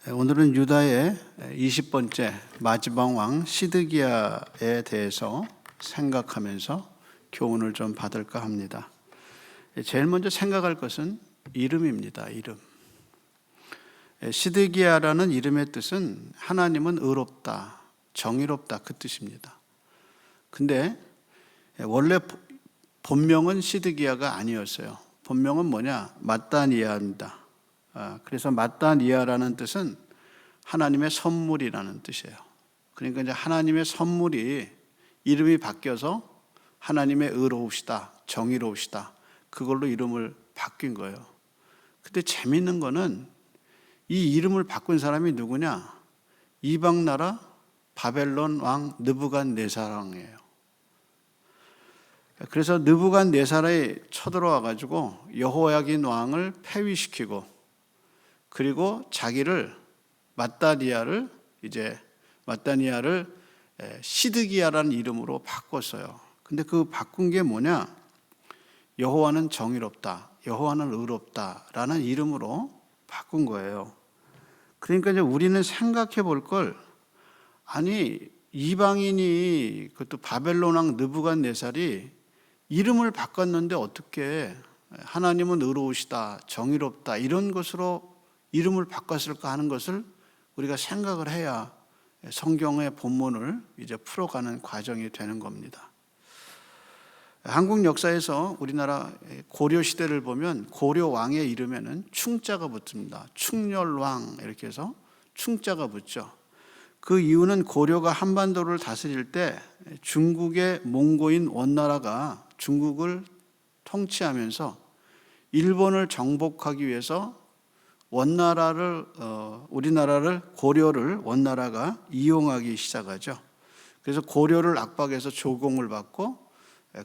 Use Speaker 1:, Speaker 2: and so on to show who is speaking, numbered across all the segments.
Speaker 1: 오늘은 유다의 20번째 마지막 왕 시드기야에 대해서 생각하면서 교훈을 좀 받을까 합니다. 제일 먼저 생각할 것은 이름입니다. 이름. 시드기야라는 이름의 뜻은 하나님은 의롭다, 정의롭다 그 뜻입니다. 근데 원래 본명은 시드기야가 아니었어요. 본명은 뭐냐? 마따니아입니다. 그래서 마따니아라는 뜻은 하나님의 선물이라는 뜻이에요. 그러니까 이제 하나님의 선물이 이름이 바뀌어서 하나님의 의로우시다, 정의로우시다 그걸로 이름을 바뀐 거예요. 근데 재밌는 거는 이 이름을 바꾼 사람이 누구냐? 이방 나라 바벨론 왕 느부갓네살 왕이에요. 그래서 느부갓네살이 쳐들어와 가지고 여호야긴 왕을 폐위시키고 그리고 자기를 마따니아를 시드기야라는 이름으로 바꿨어요. 근데 그 바꾼 게 뭐냐? 여호와는 정의롭다, 여호와는 의롭다라는 이름으로 바꾼 거예요. 그러니까 이제 우리는 생각해 볼 걸, 아니 이방인이 그것도 바벨론 왕 느부갓네살이 이름을 바꿨는데 어떻게 하나님은 의로우시다, 정의롭다 이런 것으로 이름을 바꿨을까 하는 것을 우리가 생각을 해야 성경의 본문을 이제 풀어가는 과정이 되는 겁니다. 한국 역사에서 우리나라 고려 시대를 보면 고려 왕의 이름에는 충자가 붙습니다. 충렬왕 이렇게 해서 충자가 붙죠. 그 이유는 고려가 한반도를 다스릴 때 중국의 몽고인 원나라가 중국을 통치하면서 일본을 정복하기 위해서 우리나라를 고려를 원나라가 이용하기 시작하죠. 그래서 고려를 압박해서 조공을 받고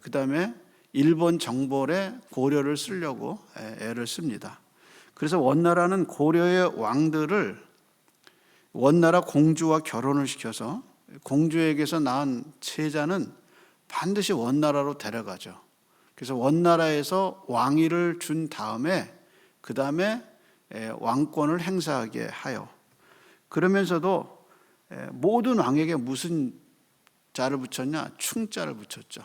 Speaker 1: 그 다음에 일본 정벌에 고려를 쓰려고 애를 씁니다. 그래서 원나라는 고려의 왕들을 원나라 공주와 결혼을 시켜서 공주에게서 낳은 제자는 반드시 원나라로 데려가죠. 그래서 원나라에서 왕위를 준 다음에 그 다음에 왕권을 행사하게 하여, 그러면서도 모든 왕에게 무슨 자를 붙였냐? 충자를 붙였죠.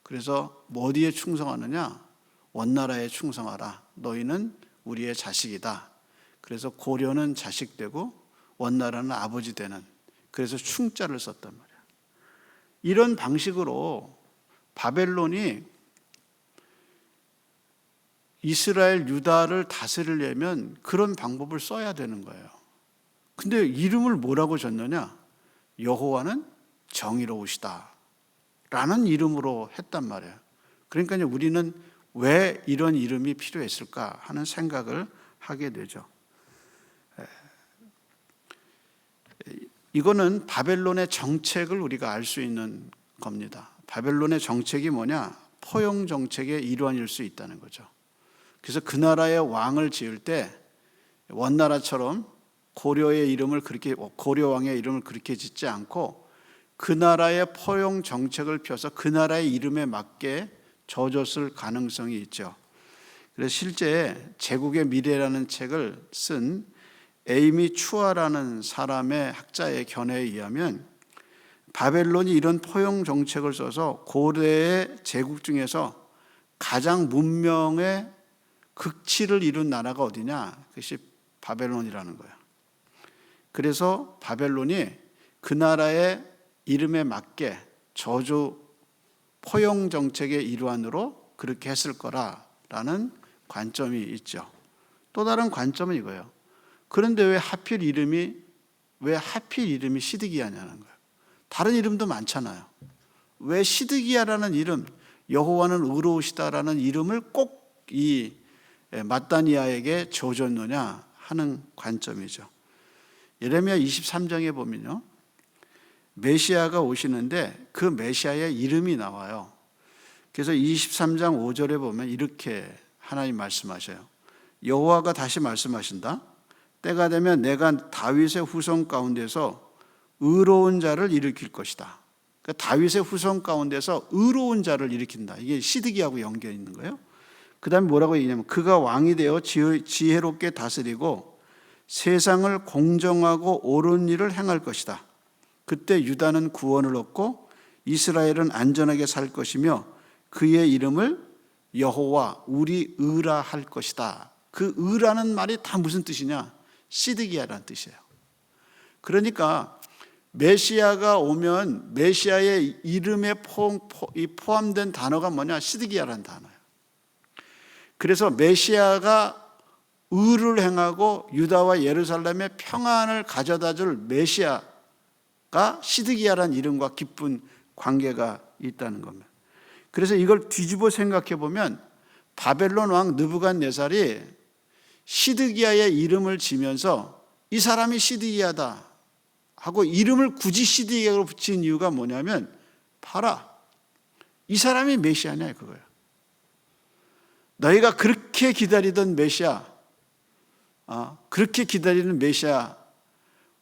Speaker 1: 그래서 어디에 충성하느냐? 원나라에 충성하라. 너희는 우리의 자식이다. 그래서 고려는 자식 되고 원나라는 아버지 되는, 그래서 충자를 썼단 말이야. 이런 방식으로 바벨론이 이스라엘 유다를 다스리려면 그런 방법을 써야 되는 거예요. 근데 이름을 뭐라고 줬느냐? 여호와는 정의로우시다 라는 이름으로 했단 말이에요. 그러니까 이제 우리는 왜 이런 이름이 필요했을까 하는 생각을 하게 되죠. 이거는 바벨론의 정책을 우리가 알 수 있는 겁니다. 바벨론의 정책이 뭐냐? 포용 정책의 일환일 수 있다는 거죠. 그래서 그 나라의 왕을 지을 때 원나라처럼 고려의 이름을 그렇게, 고려 왕의 이름을 그렇게 짓지 않고 그 나라의 포용 정책을 펴서 그 나라의 이름에 맞게 져줬을 가능성이 있죠. 그래서 실제 제국의 미래라는 책을 쓴 에이미 추아라는 사람의 학자의 견해에 의하면 바벨론이 이런 포용 정책을 써서 고대의 제국 중에서 가장 문명의 극치를 이룬 나라가 어디냐? 그것이 바벨론이라는 거예요. 그래서 바벨론이 그 나라의 이름에 맞게 저주 포용 정책의 일환으로 그렇게 했을 거라는 관점이 있죠. 또 다른 관점은 이거예요. 그런데 왜 하필 이름이 시드기야냐는 거예요. 다른 이름도 많잖아요. 왜 시드기야라는 이름, 여호와는 의로우시다라는 이름을 꼭 이 마따니아에게 줘줬느냐 하는 관점이죠. 예레미야 23장에 보면요, 메시아가 오시는데 그 메시아의 이름이 나와요. 그래서 23장 5절에 보면 이렇게 하나님 말씀하셔요. 여호와가 다시 말씀하신다. 때가 되면 내가 다윗의 후손 가운데서 의로운 자를 일으킬 것이다. 그러니까 다윗의 후손 가운데서 의로운 자를 일으킨다. 이게 시드기야하고 연결이 있는 거예요. 그 다음에 뭐라고 얘기하냐면 그가 왕이 되어 지혜롭게 다스리고 세상을 공정하고 옳은 일을 행할 것이다. 그때 유다는 구원을 얻고 이스라엘은 안전하게 살 것이며 그의 이름을 여호와 우리 의라 할 것이다. 그 의라는 말이 다 무슨 뜻이냐? 시드기야라는 뜻이에요. 그러니까 메시아가 오면 메시아의 이름에 포함된 단어가 뭐냐? 시드기야라는 단어예요. 그래서 메시아가 의를 행하고 유다와 예루살렘에 평안을 가져다 줄 메시아가 시드기야라는 이름과 깊은 관계가 있다는 겁니다. 그래서 이걸 뒤집어 생각해 보면 바벨론 왕 느부갓네살이 시드기야의 이름을 지면서 이 사람이 시드기야다 하고 이름을 굳이 시드기야로 붙인 이유가 뭐냐면 봐라, 이 사람이 메시아냐 그거예요. 너희가 그렇게 기다리던 메시아, 그렇게 기다리는 메시아,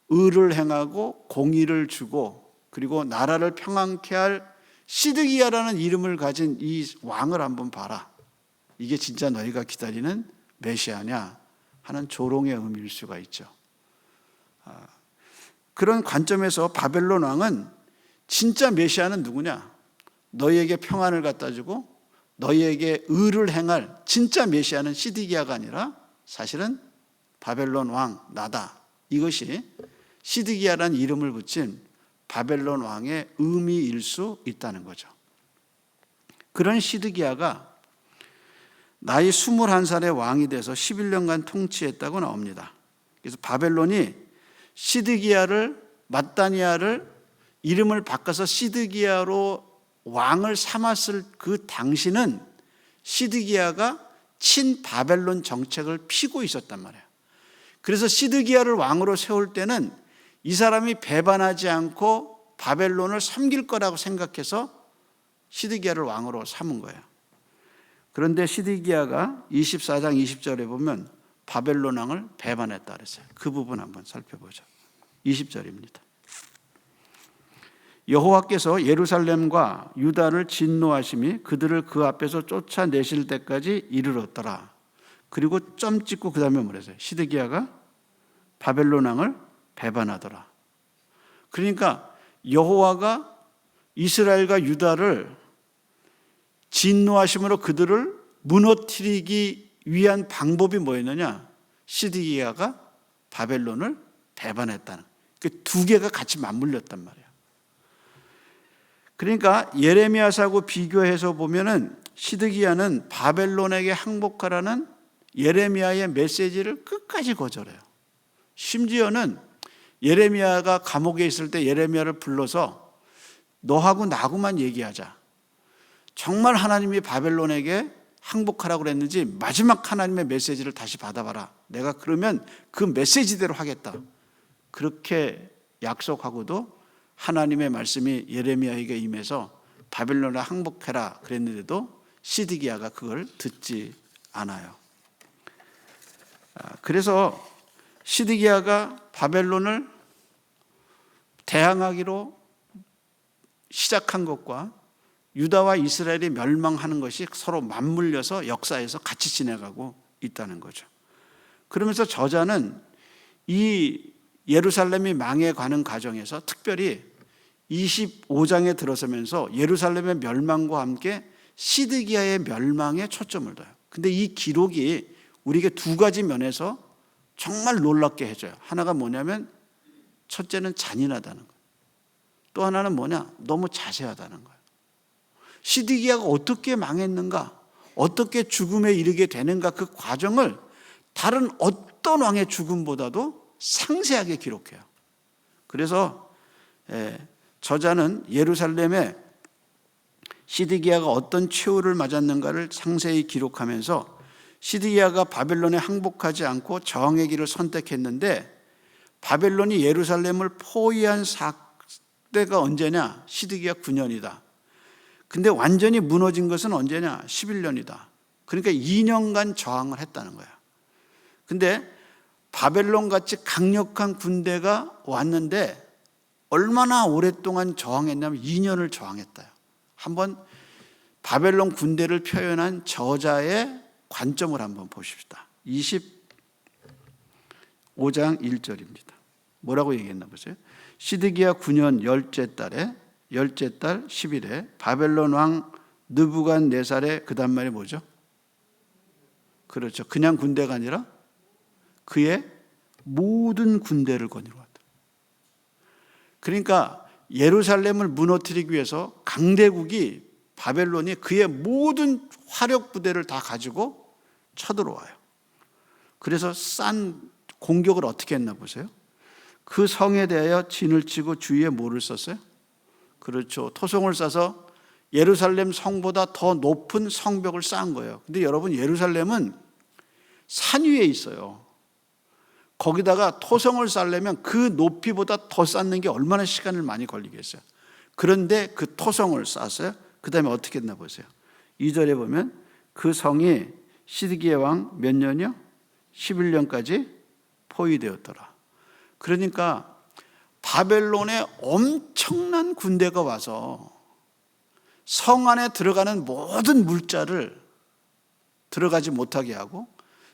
Speaker 1: 의를 행하고 공의를 주고 그리고 나라를 평안케 할 시드기야라는 이름을 가진 이 왕을 한번 봐라. 이게 진짜 너희가 기다리는 메시아냐 하는 조롱의 의미일 수가 있죠. 그런 관점에서 바벨론 왕은 진짜 메시아는 누구냐? 너희에게 평안을 갖다 주고 너희에게 의를 행할 진짜 메시아는 시드기야가 아니라 사실은 바벨론 왕 나다. 이것이 시드기야라는 이름을 붙인 바벨론 왕의 의미일 수 있다는 거죠. 그런 시드기야가 나이 21살의 왕이 돼서 11년간 통치했다고 나옵니다. 그래서 바벨론이 시드기야를 마따니아를 이름을 바꿔서 시드기야로 왕을 삼았을 그 당시는 시드기야가 친바벨론 정책을 피고 있었단 말이에요. 그래서 시드기야를 왕으로 세울 때는 이 사람이 배반하지 않고 바벨론을 섬길 거라고 생각해서 시드기야를 왕으로 삼은 거예요. 그런데 시드기야가 24장 20절에 보면 바벨론 왕을 배반했다 그랬어요. 그 부분 한번 살펴보죠. 20절입니다. 여호와께서 예루살렘과 유다를 진노하심이 그들을 그 앞에서 쫓아내실 때까지 이르렀더라. 그리고 점 찍고 그 다음에 뭐랬어요? 시드기야가 바벨론 왕을 배반하더라. 그러니까 여호와가 이스라엘과 유다를 진노하심으로 그들을 무너뜨리기 위한 방법이 뭐였느냐? 시드기야가 바벨론을 배반했다는, 그 두 개가 같이 맞물렸단 말이에요. 그러니까 예레미야서하고 비교해서 보면은 시드기야는 바벨론에게 항복하라는 예레미야의 메시지를 끝까지 거절해요. 심지어는 예레미야가 감옥에 있을 때 예레미야를 불러서 너하고 나하고만 얘기하자. 정말 하나님이 바벨론에게 항복하라고 그랬는지 마지막 하나님의 메시지를 다시 받아봐라. 내가 그러면 그 메시지대로 하겠다. 그렇게 약속하고도 하나님의 말씀이 예레미야에게 임해서 바벨론에 항복해라 그랬는데도 시드기야가 그걸 듣지 않아요. 그래서 시드기야가 바벨론을 대항하기로 시작한 것과 유다와 이스라엘이 멸망하는 것이 서로 맞물려서 역사에서 같이 지나가고 있다는 거죠. 그러면서 저자는 이 예루살렘이 망해가는 과정에서 특별히 25장에 들어서면서 예루살렘의 멸망과 함께 시드기야의 멸망에 초점을 둬요. 근데 이 기록이 우리에게 두 가지 면에서 정말 놀랍게 해줘요. 하나가 뭐냐면 첫째는 잔인하다는 거예요. 또 하나는 뭐냐? 너무 자세하다는 거예요. 시드기야가 어떻게 망했는가? 어떻게 죽음에 이르게 되는가? 그 과정을 다른 어떤 왕의 죽음보다도 상세하게 기록해요. 그래서 저자는 예루살렘에 시드기야가 어떤 최후를 맞았는가를 상세히 기록하면서 시드기야가 바벨론에 항복하지 않고 저항의 길을 선택했는데 바벨론이 예루살렘을 포위한 때가 언제냐? 시드기야 9년이다. 근데 완전히 무너진 것은 언제냐? 11년이다. 그러니까 2년간 저항을 했다는 거야. 근데 바벨론같이 강력한 군대가 왔는데 얼마나 오랫동안 저항했냐면 2년을 저항했다요. 한번 바벨론 군대를 표현한 저자의 관점을 한번 보십시다. 5장 1절입니다. 뭐라고 얘기했나 보세요. 시드기야 9년 열째 달에 열째 달 10일에 바벨론 왕 느부갓네살의 그 다음 말이 뭐죠? 그렇죠. 그냥 군대가 아니라 그의 모든 군대를 거느리고 왔다. 그러니까 예루살렘을 무너뜨리기 위해서 강대국이 바벨론이 그의 모든 화력 부대를 다 가지고 쳐들어와요. 그래서 싼 공격을 어떻게 했나 보세요. 그 성에 대하여 진을 치고 주위에 뭐를 썼어요? 그렇죠. 토성을 싸서 예루살렘 성보다 더 높은 성벽을 쌓은 거예요. 근데 여러분, 예루살렘은 산 위에 있어요. 거기다가 토성을 쌓으려면 그 높이보다 더 쌓는 게 얼마나 시간을 많이 걸리겠어요. 그런데 그 토성을 쌓았어요. 그 다음에 어떻게 했나 보세요. 2절에 보면 그 성이 시드기야 왕 몇 년이요? 11년까지 포위되었더라. 그러니까 바벨론에 엄청난 군대가 와서 성 안에 들어가는 모든 물자를 들어가지 못하게 하고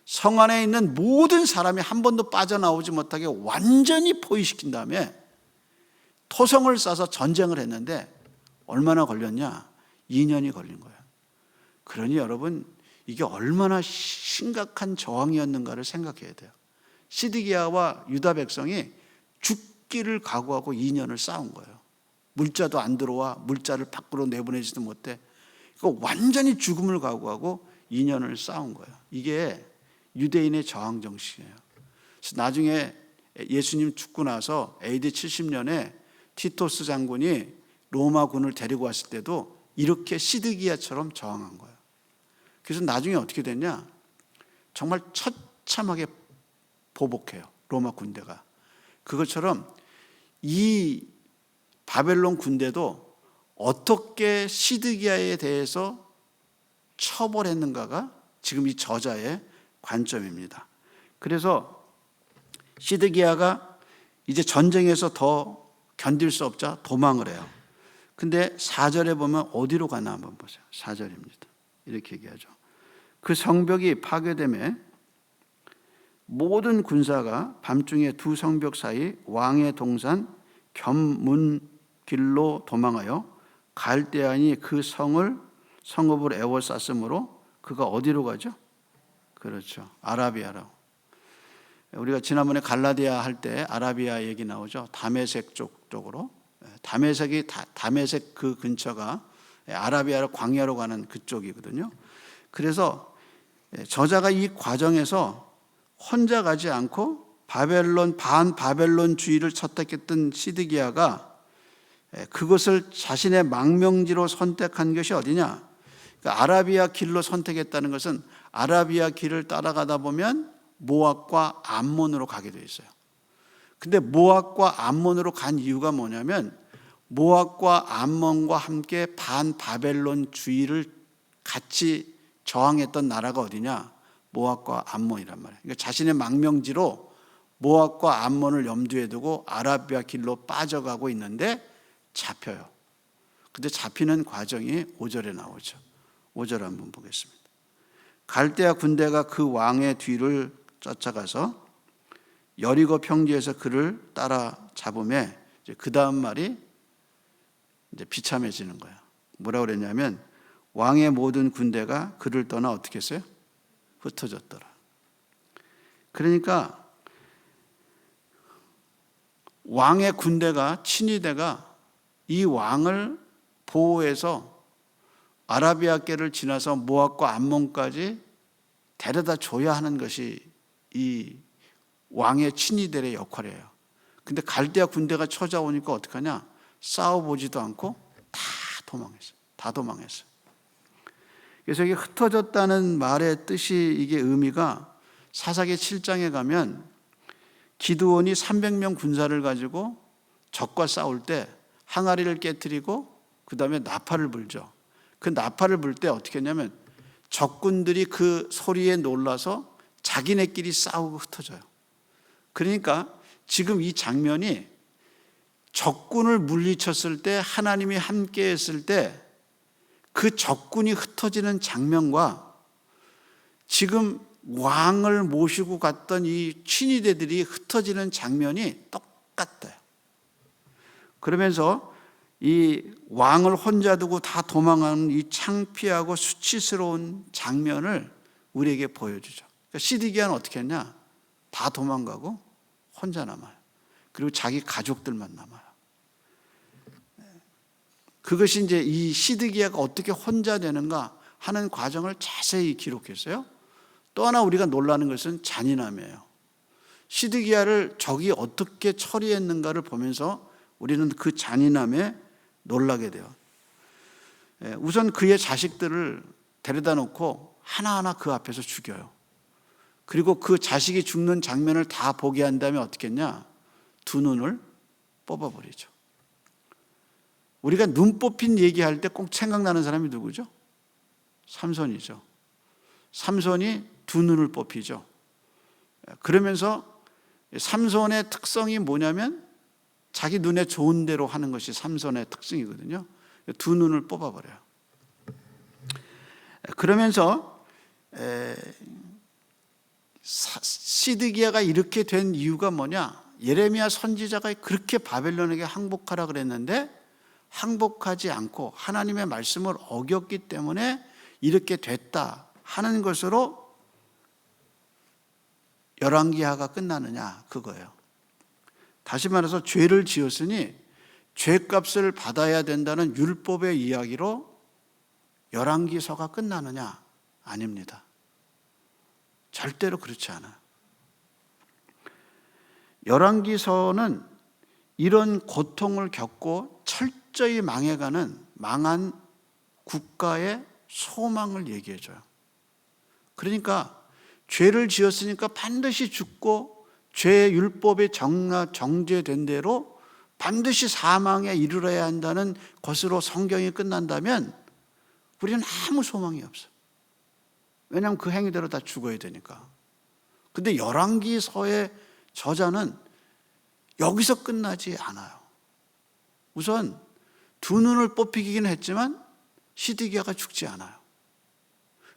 Speaker 1: 성 안에 있는 모든 사람이 한 번도 빠져나오지 못하게 완전히 포위시킨 다음에 토성을 싸서 전쟁을 했는데 얼마나 걸렸냐? 2년이 걸린 거예요. 그러니 여러분, 이게 얼마나 심각한 저항이었는가를 생각해야 돼요. 시드기야와 유다 백성이 죽기를 각오하고 2년을 싸운 거예요. 물자도 안 들어와, 물자를 밖으로 내보내지도 못해. 완전히 죽음을 각오하고 2년을 싸운 거예요. 이게 유대인의 저항 정신이에요. 그래서 나중에 예수님 죽고 나서 AD 70년에 티토스 장군이 로마군을 데리고 왔을 때도 이렇게 시드기야처럼 저항한 거예요. 그래서 나중에 어떻게 됐냐? 정말 처참하게 보복해요. 로마 군대가. 그것처럼 이 바벨론 군대도 어떻게 시드기야에 대해서 처벌했는가가 지금 이 저자의 관점입니다. 그래서 시드기야가 이제 전쟁에서 더 견딜 수 없자 도망을 해요. 근데 4절에 보면 어디로 가나 한번 보세요. 4절입니다. 이렇게 얘기하죠. 그 성벽이 파괴됨에 모든 군사가 밤중에 두 성벽 사이 왕의 동산 견문길로 도망하여 갈대아인이 그 성읍을 에워쌌으므로 그가 어디로 가죠? 그렇죠. 아라비아로. 우리가 지난번에 갈라디아 할 때 아라비아 얘기 나오죠. 다메섹 쪽으로. 다메섹 그 근처가 아라비아로 광야로 가는 그쪽이거든요. 그래서 저자가 이 과정에서 혼자 가지 않고 반바벨론주의를 채택했던 시드기야가 그것을 자신의 망명지로 선택한 것이 어디냐? 그러니까 아라비아 길로 선택했다는 것은 아라비아 길을 따라가다 보면 모압과 암몬으로 가게 돼 있어요. 근데 모압과 암몬으로 간 이유가 뭐냐면 모압과 암몬과 함께 반바벨론주의를 같이 저항했던 나라가 어디냐? 모압과 암몬이란 말이에요. 그러니까 자신의 망명지로 모압과 암몬을 염두에 두고 아라비아 길로 빠져가고 있는데 잡혀요. 근데 잡히는 과정이 5절에 나오죠. 5절 한번 보겠습니다. 갈대아 군대가 그 왕의 뒤를 쫓아가서 여리고 평지에서 그를 따라 잡음에 그 다음 말이 이제 비참해지는 거예요. 뭐라고 그랬냐면 왕의 모든 군대가 그를 떠나 어떻게 했어요? 흩어졌더라. 그러니까 왕의 군대가 친위대가 이 왕을 보호해서 아라비아계를 지나서 모압과 암몬까지 데려다 줘야 하는 것이 이 왕의 친위대의 역할이에요. 근데 갈대아 군대가 찾아오니까 어떡하냐? 싸워보지도 않고 다 도망했어요. 그래서 이게 흩어졌다는 말의 뜻이 이게 의미가 사사기 7장에 가면 기드온이 300명 군사를 가지고 적과 싸울 때 항아리를 깨뜨리고 그 다음에 나팔을 불죠. 그 나팔을 불 때 어떻게 했냐면 적군들이 그 소리에 놀라서 자기네끼리 싸우고 흩어져요. 그러니까 지금 이 장면이 적군을 물리쳤을 때 하나님이 함께 했을 때 그 적군이 흩어지는 장면과 지금 왕을 모시고 갔던 이 친위대들이 흩어지는 장면이 똑같아요. 그러면서 이 왕을 혼자 두고 다 도망가는 이 창피하고 수치스러운 장면을 우리에게 보여주죠. 그러니까 시드기야는 어떻게 했냐? 다 도망가고 혼자 남아요. 그리고 자기 가족들만 남아요. 그것이 이제 이 시드기야가 어떻게 혼자 되는가 하는 과정을 자세히 기록했어요. 또 하나 우리가 놀라는 것은 잔인함이에요. 시드기야를 적이 어떻게 처리했는가를 보면서 우리는 그 잔인함에 놀라게 돼요. 우선 그의 자식들을 데려다 놓고 하나하나 그 앞에서 죽여요. 그리고 그 자식이 죽는 장면을 다 보게 한 다음에 어떻게 했냐? 두 눈을 뽑아버리죠. 우리가 눈 뽑힌 얘기할 때 꼭 생각나는 사람이 누구죠? 삼손이죠. 삼손이 두 눈을 뽑히죠. 그러면서 삼손의 특성이 뭐냐면 자기 눈에 좋은 대로 하는 것이 삼손의 특징이거든요. 두 눈을 뽑아버려요. 그러면서 시드기야가 이렇게 된 이유가 뭐냐? 예레미야 선지자가 그렇게 바벨론에게 항복하라 그랬는데 항복하지 않고 하나님의 말씀을 어겼기 때문에 이렇게 됐다 하는 것으로 열왕기하가 끝나느냐, 그거예요. 다시 말해서 죄를 지었으니 죄값을 받아야 된다는 율법의 이야기로 열왕기서가 끝나느냐? 아닙니다. 절대로 그렇지 않아요. 열왕기서는 이런 고통을 겪고 철저히 망한 국가의 소망을 얘기해줘요. 그러니까 죄를 지었으니까 반드시 죽고 죄의 율법이 정죄된 대로 반드시 사망에 이르러야 한다는 것으로 성경이 끝난다면 우리는 아무 소망이 없어요. 왜냐하면 그 행위대로 다 죽어야 되니까. 근데 열왕기서의 저자는 여기서 끝나지 않아요. 우선 두 눈을 뽑히긴 했지만 시드기야가 죽지 않아요.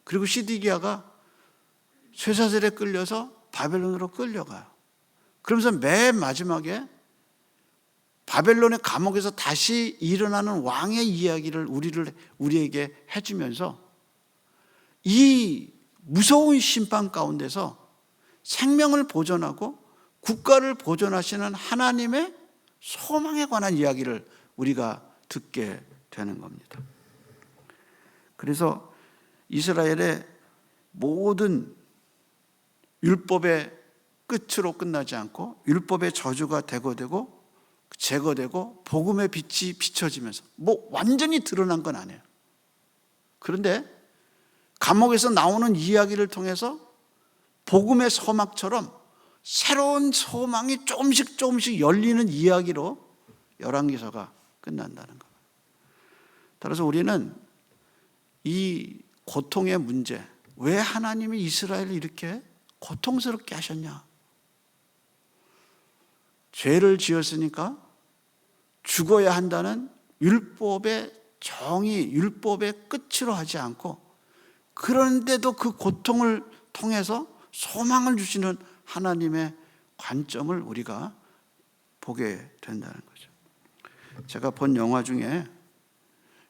Speaker 1: 그리고 시드기야가 쇠사슬에 끌려서 바벨론으로 끌려가요. 그러면서 맨 마지막에 바벨론의 감옥에서 다시 일어나는 왕의 이야기를 우리에게 해주면서 이 무서운 심판 가운데서 생명을 보존하고 국가를 보존하시는 하나님의 소망에 관한 이야기를 우리가 듣게 되는 겁니다. 그래서 이스라엘의 모든 율법의 끝으로 끝나지 않고 율법의 저주가 대거되고 제거되고 복음의 빛이 비춰지면서 완전히 드러난 건 아니에요. 그런데 감옥에서 나오는 이야기를 통해서 복음의 서막처럼 새로운 소망이 조금씩 열리는 이야기로 열왕기서가 끝난다는 겁니다. 따라서 우리는 이 고통의 문제, 왜 하나님이 이스라엘을 이렇게 고통스럽게 하셨냐? 죄를 지었으니까 죽어야 한다는 율법의 정의, 율법의 끝으로 하지 않고 그런데도 그 고통을 통해서 소망을 주시는 하나님의 관점을 우리가 보게 된다는 거죠. 제가 본 영화 중에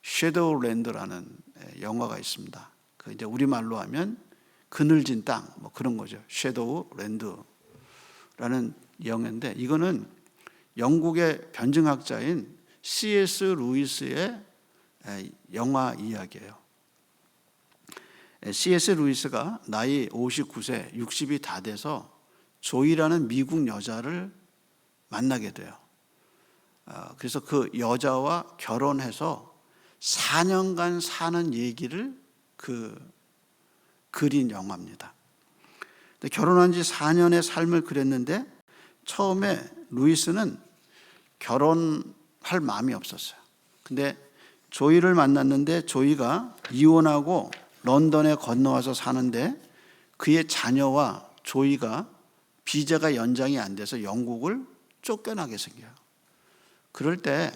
Speaker 1: 섀도우랜드라는 영화가 있습니다. 그 이제 우리말로 하면 그늘진 땅 그런 거죠. 섀도우랜드라는 영화인데 이거는 영국의 변증학자인 C.S. 루이스의 영화 이야기예요. C.S. 루이스가 나이 59세, 60이 다 돼서 조이라는 미국 여자를 만나게 돼요. 그래서 그 여자와 결혼해서 4년간 사는 얘기를 그린 영화입니다. 결혼한 지 4년의 삶을 그렸는데 처음에 루이스는 결혼할 마음이 없었어요. 근데 조이를 만났는데 조이가 이혼하고 런던에 건너와서 사는데 그의 자녀와 조이가 비자가 연장이 안 돼서 영국을 쫓겨나게 생겨요. 그럴 때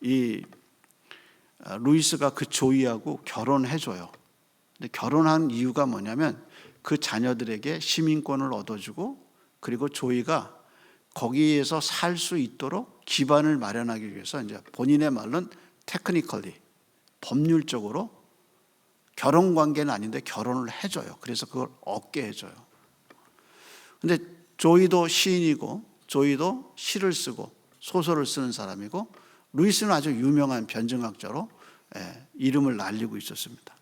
Speaker 1: 이 루이스가 그 조이하고 결혼해줘요. 근데 결혼한 이유가 뭐냐면 그 자녀들에게 시민권을 얻어주고, 그리고 조이가 거기에서 살 수 있도록 기반을 마련하기 위해서 이제 본인의 말로는 테크니컬리, 법률적으로 결혼 관계는 아닌데 결혼을 해줘요. 그래서 그걸 얻게 해줘요. 근데 조이도 시인이고, 조이도 시를 쓰고 소설을 쓰는 사람이고, 루이스는 아주 유명한 변증학자로 이름을 날리고 있었습니다.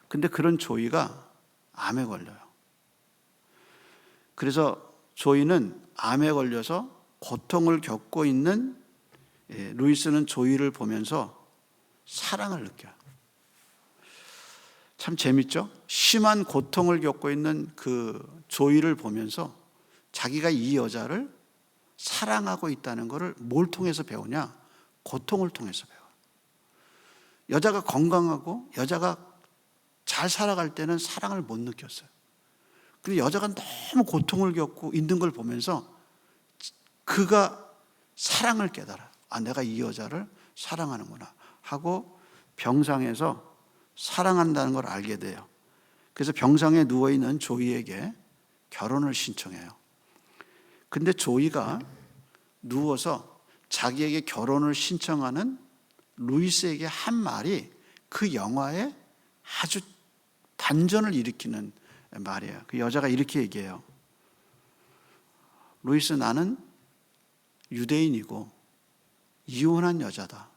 Speaker 1: 근데 그런 조이가 암에 걸려요. 그래서 조이는 암에 걸려서 고통을 겪고 있는 루이스는 조이를 보면서 사랑을 느껴요. 참 재밌죠? 심한 고통을 겪고 있는 그 조이를 보면서 자기가 이 여자를 사랑하고 있다는 것을 뭘 통해서 배우냐? 고통을 통해서 배워요. 여자가 건강하고 여자가 잘 살아갈 때는 사랑을 못 느꼈어요. 근데 여자가 너무 고통을 겪고 있는 걸 보면서 그가 사랑을 깨달아요. 아, 내가 이 여자를 사랑하는구나 하고 병상에서 사랑한다는 걸 알게 돼요. 그래서 병상에 누워있는 조이에게 결혼을 신청해요. 근데 조이가 누워서 자기에게 결혼을 신청하는 루이스에게 한 말이 그 영화에 아주 반전을 일으키는 말이에요. 그 여자가 이렇게 얘기해요. 루이스, 나는 유대인이고 이혼한 여자다.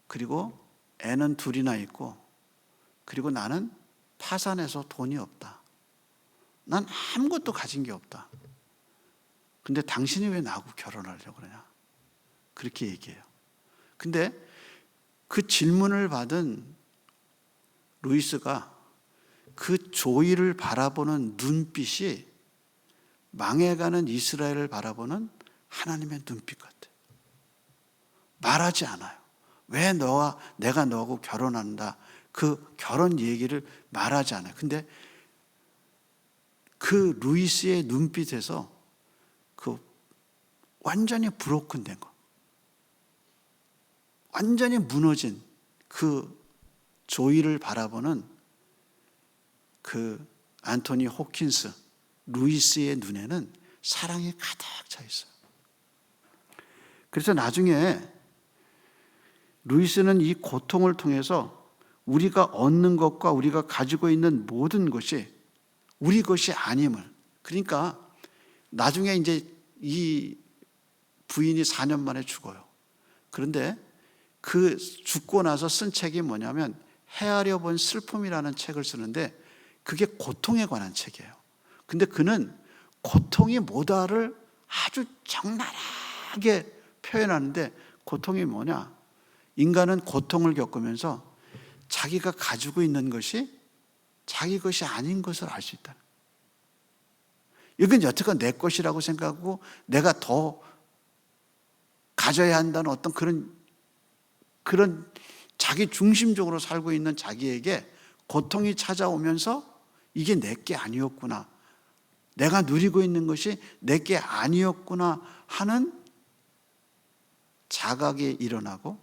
Speaker 1: 그리고 애는 둘이나 있고, 그리고 나는 파산해서 돈이 없다. 난 아무것도 가진 게 없다. 근데 당신이 왜 나하고 결혼하려고 그러냐? 그렇게 얘기해요. 근데 그 질문을 받은 루이스가 그 조이를 바라보는 눈빛이 망해가는 이스라엘을 바라보는 하나님의 눈빛 같아요. 말하지 않아요. 왜 내가 너하고 결혼한다, 그 결혼 얘기를 말하지 않아요. 근데 그 루이스의 눈빛에서 그 완전히 브로큰 된 거, 완전히 무너진 그 조이를 바라보는 그 안토니 호킨스 루이스의 눈에는 사랑이 가득 차 있어요. 그래서 나중에 루이스는 이 고통을 통해서 우리가 얻는 것과 우리가 가지고 있는 모든 것이 우리 것이 아님을, 그러니까 나중에 이제 이 부인이 4년 만에 죽어요. 그런데 그 죽고 나서 쓴 책이 뭐냐면 헤아려 본 슬픔이라는 책을 쓰는데, 그게 고통에 관한 책이에요. 근데 그는 고통이 뭐다를 아주 적나라하게 표현하는데, 고통이 뭐냐? 인간은 고통을 겪으면서 자기가 가지고 있는 것이 자기 것이 아닌 것을 알 수 있다. 이건 여태껏 내 것이라고 생각하고 내가 더 가져야 한다는 어떤 그런 자기 중심적으로 살고 있는 자기에게 고통이 찾아오면서 이게 내게 아니었구나, 내가 누리고 있는 것이 내게 아니었구나 하는 자각이 일어나고,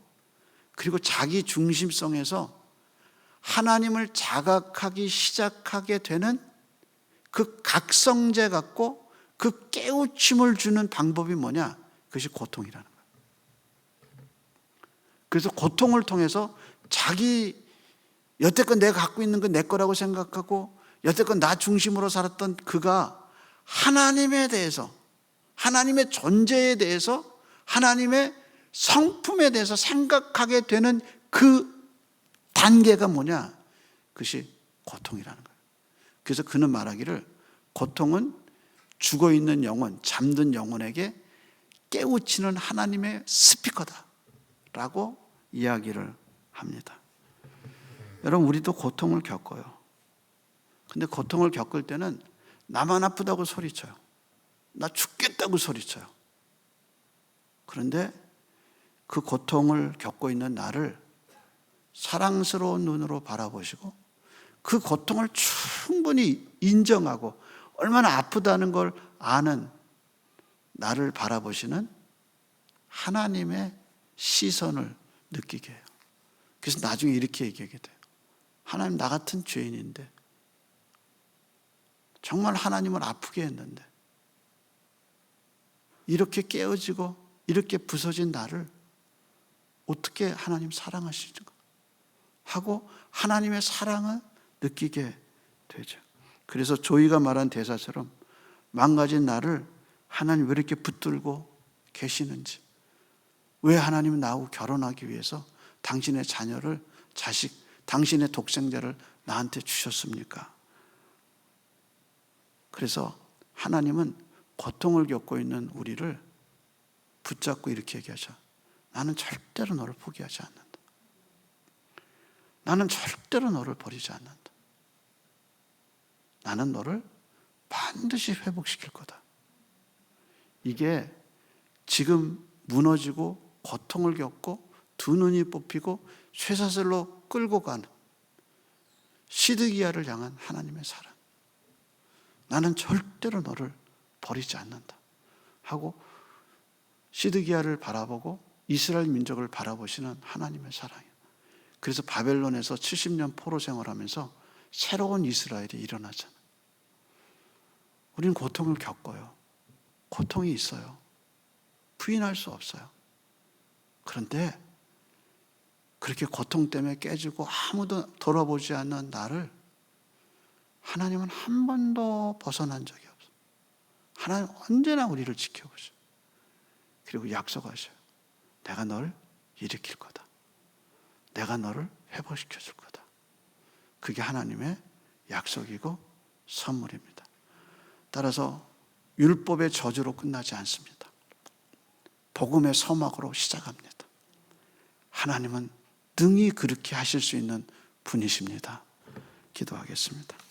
Speaker 1: 그리고 자기 중심성에서 하나님을 자각하기 시작하게 되는 그 각성제 같고 그 깨우침을 주는 방법이 뭐냐? 그것이 고통이라는 거예요. 그래서 고통을 통해서 자기 여태껏 내가 갖고 있는 건 내 거라고 생각하고 여태껏 나 중심으로 살았던 그가 하나님에 대해서, 하나님의 존재에 대해서, 하나님의 성품에 대해서 생각하게 되는 그 단계가 뭐냐? 그것이 고통이라는 거예요. 그래서 그는 말하기를 고통은 죽어있는 영혼, 잠든 영혼에게 깨우치는 하나님의 스피커다 라고 이야기를 합니다. 여러분, 우리도 고통을 겪어요. 근데 고통을 겪을 때는 나만 아프다고 소리쳐요. 나 죽겠다고 소리쳐요. 그런데 그 고통을 겪고 있는 나를 사랑스러운 눈으로 바라보시고 그 고통을 충분히 인정하고 얼마나 아프다는 걸 아는 나를 바라보시는 하나님의 시선을 느끼게 해요. 그래서 나중에 이렇게 얘기하게 돼요. 하나님, 나 같은 죄인인데 정말 하나님을 아프게 했는데 이렇게 깨어지고 이렇게 부서진 나를 어떻게 하나님 사랑하시는가 하고 하나님의 사랑을 느끼게 되죠. 그래서 조이가 말한 대사처럼 망가진 나를 하나님 왜 이렇게 붙들고 계시는지, 왜 하나님은 나하고 결혼하기 위해서 당신의 자녀를, 당신의 독생자를 나한테 주셨습니까? 그래서 하나님은 고통을 겪고 있는 우리를 붙잡고 이렇게 얘기하죠. 나는 절대로 너를 포기하지 않는다. 나는 절대로 너를 버리지 않는다. 나는 너를 반드시 회복시킬 거다. 이게 지금 무너지고 고통을 겪고 두 눈이 뽑히고 쇠사슬로 끌고 가는 시드기야를 향한 하나님의 사랑. 나는 절대로 너를 버리지 않는다 하고 시드기야를 바라보고 이스라엘 민족을 바라보시는 하나님의 사랑이에요. 그래서 바벨론에서 70년 포로 생활하면서 새로운 이스라엘이 일어나잖아요. 우리는 고통을 겪어요. 고통이 있어요. 부인할 수 없어요. 그런데 그렇게 고통 때문에 깨지고 아무도 돌아보지 않는 나를 하나님은 한 번도 벗어난 적이 없어요. 하나님 언제나 우리를 지켜보셔요. 그리고 약속하셔요. 내가 널 일으킬 거다. 내가 너를 회복시켜 줄 거다. 그게 하나님의 약속이고 선물입니다. 따라서 율법의 저주로 끝나지 않습니다. 복음의 서막으로 시작합니다. 하나님은 능히 그렇게 하실 수 있는 분이십니다. 기도하겠습니다.